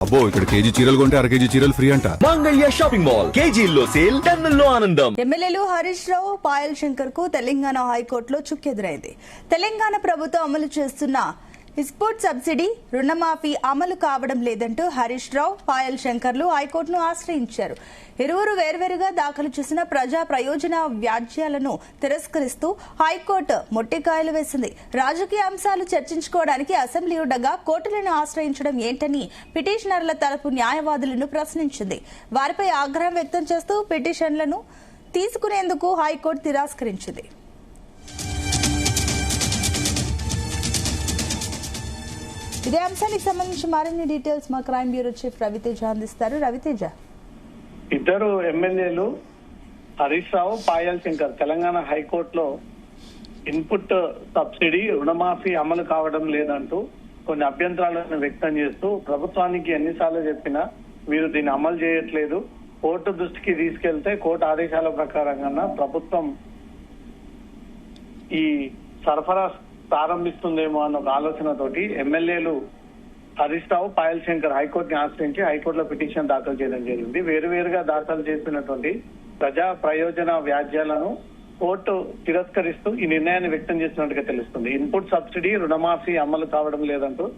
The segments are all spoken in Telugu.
అబ్బో ఇక్కడ కేజీ చీరలు కొంటే అర కేజీ చీరలు ఫ్రీ అంట. మంగళ్య షాపింగ్ మాల్ కేజీల్లో సేల్, టన్నుల్లో ఆనందం. ఎమ్మెల్యేలు హరీష్ రావు, పాయల్ శంకర్ కు తెలంగాణ హైకోర్టులో చుక్కెదురైంది. తెలంగాణ ప్రభుత్వం అమలు చేస్తున్న ఇన్పుట్ సబ్సిడీ రుణమాఫీ అమలు కావడం లేదంటూ హరీష్ రావు, పాయల్ శంకర్లు హైకోర్టును ఆశ్రయించారు. ఇరువురు వేర్వేరుగా దాఖలు చేసిన ప్రజా ప్రయోజన వ్యాజ్యాలను తిరస్కరిస్తూ హైకోర్టు మొట్టికాయలు వేసింది. రాజకీయ అంశాలు చర్చించుకోవడానికి అసెంబ్లీ ఉండగా కోర్టులను ఆశ్రయించడం ఏంటని పిటిషనర్ల తరపు న్యాయవాదులను ప్రశ్నించింది. వారిపై ఆగ్రహం వ్యక్తం చేస్తూ పిటిషన్లను తీసుకునేందుకు హైకోర్టు తిరస్కరించింది. ఇదే అంశానికి సంబంధించి మరిన్ని డీటెయిల్స్ మా క్రైమ్ బ్యూరో చీఫ్ రవితేజ అందిస్తారు. రవితేజ, ఇద్దరు ఎమ్మెల్యేలు హరీష్ రావు, పాయల్ శంకర్ తెలంగాణ హైకోర్టులో ఇన్పుట్ సబ్సిడీ రుణమాఫీ అమలు కావడం లేదంటూ కొన్ని అభ్యంతరాలను వ్యక్తం చేస్తూ ప్రభుత్వానికి ఎన్నిసార్లు చెప్పినా వీరు దీన్ని అమలు చేయట్లేదు, కోర్టు దృష్టికి తీసుకెళ్తే కోర్టు ఆదేశాల ప్రకారంగా ప్రభుత్వం ఈ సరఫరా ప్రారంభిస్తుందేమో అన్న ఒక ఆలోచనతోటి ఎమ్మెల్యేలు హరీష్ రావు, పాయల్ శంకర్ హైకోర్టుని ఆశ్రయించి హైకోర్టులో పిటిషన్ దాఖలు చేయడం జరిగింది. వేరువేరుగా దాఖలు చేసినటువంటి ప్రజా ప్రయోజన వ్యాజ్యాలను కోర్టు తిరస్కరిస్తూ ఈ నిర్ణయాన్ని వ్యక్తం చేసినట్టుగా తెలుస్తుంది. ఇన్పుట్ సబ్సిడీ రుణమాఫీ అమలు కావడం లేదంటూ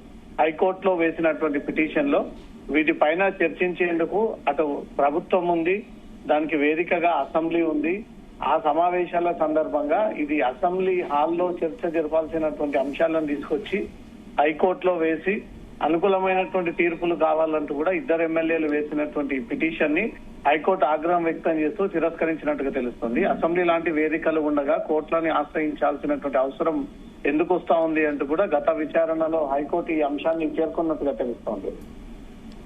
హైకోర్టులో వేసినటువంటి పిటిషన్ లో వీటిపైన చర్చించేందుకు అటు ప్రభుత్వం ఉంది, దానికి వేదికగా అసెంబ్లీ ఉంది. ఆ సమావేశాల సందర్భంగా ఇది అసెంబ్లీ హాల్లో చర్చ జరపాల్సినటువంటి అంశాలను తీసుకొచ్చి హైకోర్టులో వేసి అనుకూలమైనటువంటి తీర్పులు కావాలంటూ కూడా ఇద్దరు ఎమ్మెల్యేలు వేసినటువంటి పిటిషన్ ని హైకోర్టు ఆగ్రహం వ్యక్తం చేస్తూ తిరస్కరించినట్టుగా తెలుస్తుంది. అసెంబ్లీ లాంటి వేదికలు ఉండగా కోర్టులని ఆశ్రయించాల్సినటువంటి అవసరం ఎందుకు వస్తా ఉంది అంటూ కూడా గత విచారణలో హైకోర్టు ఈ అంశాన్ని పేర్కొన్నట్టుగా తెలుస్తోంది.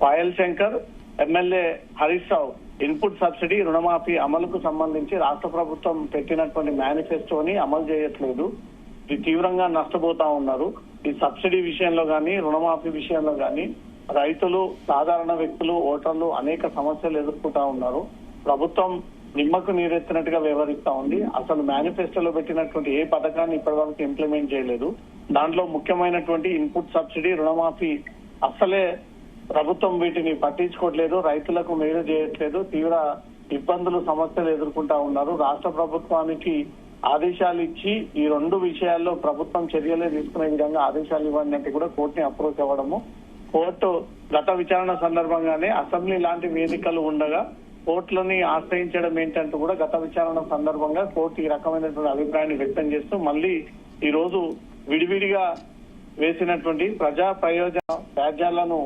Payal Shankar, MLA Harish Rao input subsidy రుణమాఫీ అమలుకు సంబంధించి రాష్ట్ర ప్రభుత్వం పెట్టినటువంటి మేనిఫెస్టోని అమలు చేయట్లేదు, ఇది తీవ్రంగా నష్టపోతా ఉన్నారు. ఈ సబ్సిడీ విషయంలో గానీ, రుణమాఫీ విషయంలో గానీ రైతులు, సాధారణ వ్యక్తులు, ఓటర్లు అనేక సమస్యలు ఎదుర్కొంటా ఉన్నారు. ప్రభుత్వం నిమ్మకు నీరెత్తినట్టుగా వ్యవహరిస్తా ఉంది. అసలు మేనిఫెస్టోలో పెట్టినటువంటి ఏ పథకాన్ని ఇప్పటివరకు ఇంప్లిమెంట్ చేయలేదు. దాంట్లో ముఖ్యమైనటువంటి ఇన్పుట్ సబ్సిడీ రుణమాఫీ అసలే ప్రభుత్వం వీటిని పట్టించుకోవట్లేదు, రైతులకు మేలు చేయట్లేదు, తీవ్ర ఇబ్బందులు, సమస్యలు ఎదుర్కొంటా ఉన్నారు. రాష్ట్ర ప్రభుత్వానికి ఆదేశాలు ఇచ్చి ఈ రెండు విషయాల్లో ప్రభుత్వం చర్యలే తీసుకునే విధంగా ఆదేశాలు ఇవ్వండి అంటే కూడా కోర్టుని అప్రోచ్ అవ్వడము, కోర్టు గత విచారణ సందర్భంగానే అసెంబ్లీ లాంటి వేదికలు ఉండగా కోర్టులని ఆశ్రయించడం ఏంటంటూ కూడా గత విచారణ సందర్భంగా కోర్టు ఈ రకమైనటువంటి అభిప్రాయాన్ని వ్యక్తం చేస్తూ మళ్ళీ ఈ రోజు విడివిడిగా వేసినటువంటి ప్రజా ప్రయోజన వ్యాజ్యాలను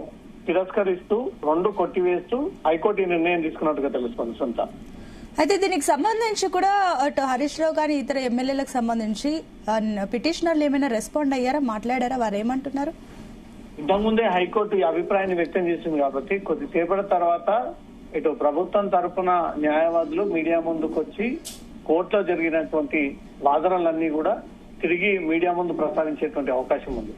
తిరస్కరిస్తూ రెండు కొట్టివేస్తూ హైకోర్టు ఈ నిర్ణయం తీసుకున్నట్టుగా తెలుస్తుంది. సొంత అయితే దీనికి సంబంధించి కూడా అటు హరీష్ రావు గాని ఇతర ఎమ్మెల్యేలకు సంబంధించి పిటిషనర్లు ఏమైనా రెస్పాండ్ అయ్యారా, మాట్లాడారా, వారు ఏమంటున్నారు? ఇంతకుముందే హైకోర్టు ఈ అభిప్రాయాన్ని వ్యక్తం చేసింది కాబట్టి కొద్దిసేపటి తర్వాత ఇటు ప్రభుత్వం తరఫున న్యాయవాదులు మీడియా ముందుకు వచ్చి కోర్టులో జరిగినటువంటి వాదనలన్నీ కూడా తిరిగి మీడియా ముందు ప్రస్తావించేటువంటి అవకాశం ఉంది.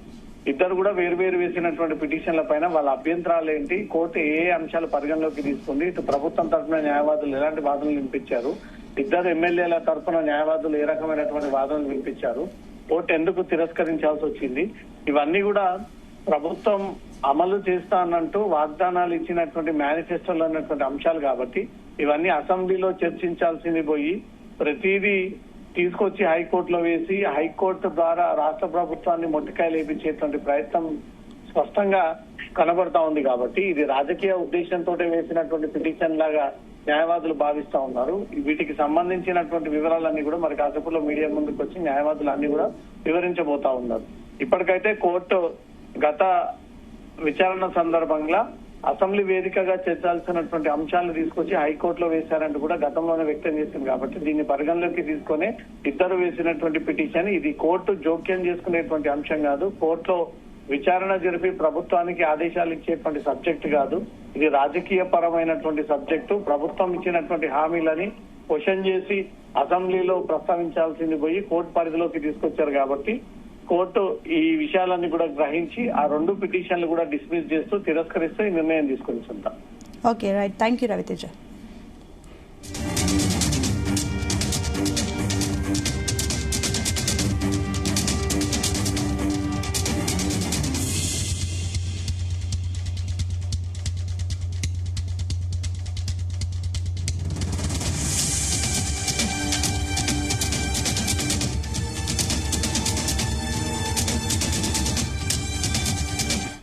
ఇద్దరు కూడా వేరువేరు వేసినటువంటి పిటిషన్ల పైన వాళ్ళ అభ్యంతరాలు ఏంటి, కోర్టు ఏ అంశాలు పరిగణలోకి తీసుకుంది, ఇటు ప్రభుత్వం తరఫున న్యాయవాదులు ఎలాంటి వాదనలు వినిపించారు, ఇద్దరు ఎమ్మెల్యేల తరఫున న్యాయవాదులు ఏ రకమైనటువంటి వాదనలు వినిపించారు, కోర్టు ఎందుకు తిరస్కరించాల్సి వచ్చింది, ఇవన్నీ కూడా ప్రభుత్వం అమలు చేస్తానంటూ వాగ్దానాలు ఇచ్చినటువంటి మేనిఫెస్టోలో ఉన్నటువంటి అంశాలు కాబట్టి ఇవన్నీ అసెంబ్లీలో చర్చించాల్సింది పోయి ప్రతిదీ తీసుకొచ్చి హైకోర్టులో వేసి హైకోర్టు ద్వారా రాష్ట్ర ప్రభుత్వాన్ని మొట్టికాయలు వేయించేటువంటి ప్రయత్నం స్పష్టంగా కనబడతా ఉంది. కాబట్టి ఇది రాజకీయ ఉద్దేశంతో వేసినటువంటి పిటిషన్ లాగా న్యాయవాదులు భావిస్తా ఉన్నారు. వీటికి సంబంధించినటువంటి వివరాలన్నీ కూడా మరి కాసేపులో మీడియా ముందుకు వచ్చి న్యాయవాదులు అన్ని కూడా వివరించబోతా ఉన్నారు. ఇప్పటికైతే కోర్టు గత విచారణ సందర్భంగా అసెంబ్లీ వేదికగా చర్చాల్సినటువంటి అంశాలను తీసుకొచ్చి హైకోర్టులో వేశారంటూ కూడా గతంలోనే వ్యక్తం చేసింది. కాబట్టి దీన్ని పరిగణలోకి తీసుకొని ఇద్దరు వేసినటువంటి పిటిషన్ ఇది కోర్టు జోక్యం చేసుకునేటువంటి అంశం కాదు, కోర్టులో విచారణ జరిపి ప్రభుత్వానికి ఆదేశాలు ఇచ్చేటువంటి సబ్జెక్ట్ కాదు, ఇది రాజకీయ పరమైనటువంటి సబ్జెక్టు. ప్రభుత్వం ఇచ్చినటువంటి హామీలని క్వశ్చన్ చేసి అసెంబ్లీలో ప్రస్తావించాల్సింది పోయి కోర్టు పరిధిలోకి తీసుకొచ్చారు. కాబట్టి కోర్టు ఈ విషయాలన్నీ కూడా గ్రహించి ఆ రెండు పిటిషన్లు కూడా డిస్మిస్ చేస్తూ తిరస్కరిస్తూ ఈ నిర్ణయం తీసుకొని ఉంటాం. Okay, right. Thank you Raviteja.